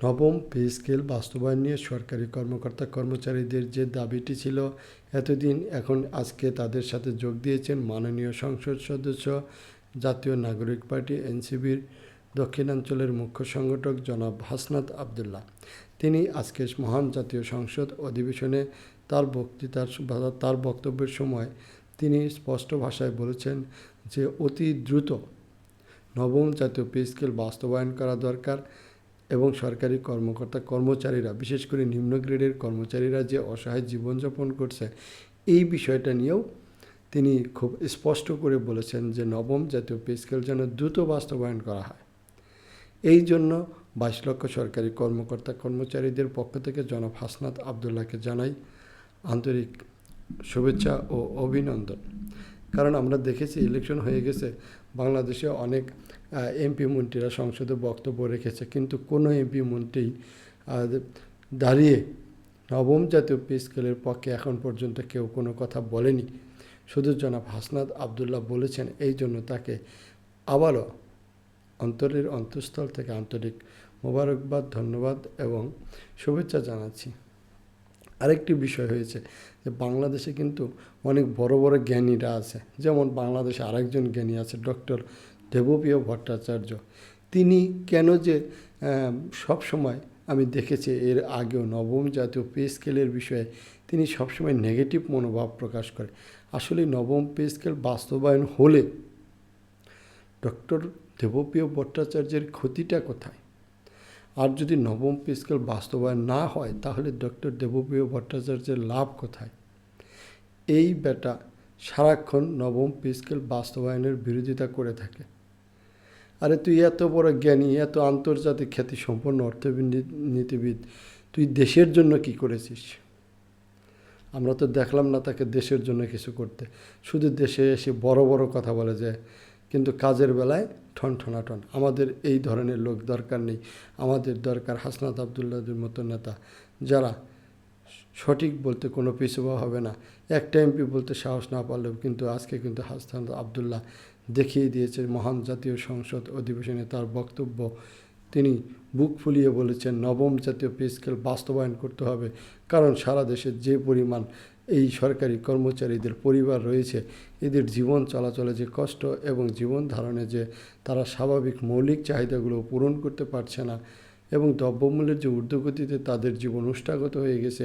নবম pay scale বাস্তবায়ন নিয়ে সরকারি কর্মকর্তা কর্মচারীদের যে দাবিটি ছিল এতদিন, এখন আজকে তাদের সাথে যোগ দিয়েছেন মাননীয় সংসদ সদস্য, জাতীয় নাগরিক পার্টি এনসিপির দক্ষিণাঞ্চলের মুখ্য সংগঠক জনাব হাসনাত আবদুল্লাহ। তিনি আজকে মহান জাতীয় সংসদ অধিবেশনে তার বক্তব্যের সময় তিনি স্পষ্ট ভাষায় বলেছেন যে অতি দ্রুত নবম জাতীয় পে স্কেল বাস্তবায়ন করা দরকার এবং সরকারি কর্মচারীরা, বিশেষ করে নিম্ন গ্রেডের কর্মচারীরা যে অসহায় জীবনযাপন করছে, এই বিষয়টা নিয়েও তিনি খুব স্পষ্ট করে বলেছেন যে নবম জাতীয় পে স্কেল যেন দ্রুত বাস্তবায়ন করা হয়। এই জন্য 22 লক্ষ সরকারি কর্মচারীদের পক্ষ থেকে জনাব হাসনাত আবদুল্লাহকে জানাই আন্তরিক শুভেচ্ছা ও অভিনন্দন। কারণ আমরা দেখেছি ইলেকশন হয়ে গেছে, বাংলাদেশে অনেক এমপি মন্ত্রীরা সংসদে বক্তব্য রেখেছে, কিন্তু কোনো এমপি মন্ত্রী দাঁড়িয়ে নবম জাতীয় পে স্কেলের পক্ষে এখন পর্যন্ত কেউ কোনো কথা বলেনি। শুধু জনাব হাসনাত আবদুল্লাহ বলেছেন। এই জন্য তাকে আবারও অন্তরের অন্তঃস্থল থেকে আন্তরিক মোবারকবাদ, ধন্যবাদ এবং শুভেচ্ছা জানাচ্ছি। আরেকটি বিষয় হয়েছে যে বাংলাদেশে কিন্তু অনেক বড় বড় জ্ঞানীরা আছে। যেমন বাংলাদেশে আরেকজন জ্ঞানী আছে ডক্টর দেবপ্রিয় ভট্টাচার্য। তিনি কেন যে সব সময় আমি দেখেছি এর আগেও নবম জাতীয় পে স্কেলের বিষয়ে তিনি সবসময় নেগেটিভ মনোভাব প্রকাশ করে। আসলে নবম পে স্কেল বাস্তবায়ন হলে ডক্টর দেবপ্রিয় ভট্টাচার্যের ক্ষতিটা কোথায়? আর যদি নবম পে স্কেল বাস্তবায়ন না হয় তাহলে ডক্টর দেবপ্রিয় ভট্টাচার্যের লাভ কোথায়? এই বেটা সারাক্ষণ নবম পে স্কেল বাস্তবায়নের বিরোধিতা করে থাকে। আরে তুই এত বড় জ্ঞানী, এত আন্তর্জাতিক খ্যাতিসম্পন্ন অর্থনীতিবিদ, তুই দেশের জন্য কি করেছিস? আমরা তো দেখলাম না তাকে দেশের জন্য কিছু করতে। শুধু দেশে এসে বড় বড় কথা বলে যায়, কিন্তু কাজের বেলায় ঠনঠনাঠন। আমাদের এই ধরনের লোক দরকার নেই। আমাদের দরকার হাসনাত আবদুল্লাহদের মতো নেতা, যারা সঠিক বলতে কোনো পিছুপা হবে না। একটা এমপি বলতে সাহস না পারলেও কিন্তু আজকে কিন্তু হাসনাত আবদুল্লাহ দেখিয়ে দিয়েছে মহান জাতীয় সংসদ অধিবেশনে তার বক্তব্য। তিনি বুক ফুলিয়ে বলেছেন নবম জাতীয় পে স্কেল বাস্তবায়ন করতে হবে, কারণ সারা দেশে যে পরিমাণ এই সরকারি কর্মচারীদের পরিবার রয়েছে, এদের জীবন চলাচলে যে কষ্ট এবং জীবন ধারণে যে তারা স্বাভাবিক মৌলিক চাহিদাগুলো পূরণ করতে পারছে না এবং দ্রব্যমূল্যের যে ঊর্ধ্বগতিতে তাদের জীবন উষ্টাগত হয়ে গেছে,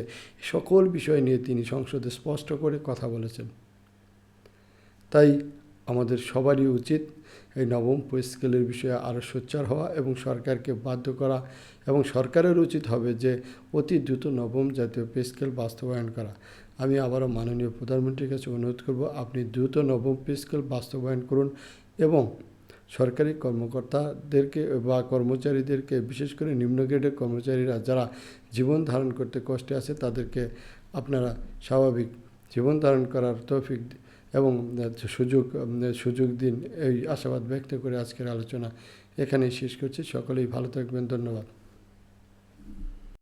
সকল বিষয় নিয়ে তিনি সংসদে স্পষ্ট করে কথা বলেছেন। তাই আমাদের সবারই উচিত এই নবম পে স্কেলের বিষয়ে আরও সোচ্চার হওয়া এবং সরকারকে বাধ্য করা, এবং সরকারের উচিত হবে যে অতি দ্রুত নবম জাতীয় পে স্কেল বাস্তবায়ন করা। আমি আবারও মাননীয় প্রধানমন্ত্রীর কাছে অনুরোধ করব, আপনি দ্রুত নবম পে স্কেল বাস্তবায়ন করুন এবং সরকারি কর্মকর্তাদেরকে বা কর্মচারীদেরকে, বিশেষ করে নিম্ন গ্রেডের কর্মচারীরা যারা জীবন ধারণ করতে কষ্টে আছে, তাদেরকে আপনারা স্বাভাবিক জীবন ধারণ করার তৌফিক এবং সুযোগ দিন। এই আশাবাদ ব্যক্ত করে আজকের আলোচনা এখানেই শেষ করছি। সকলেই ভালো থাকবেন। ধন্যবাদ।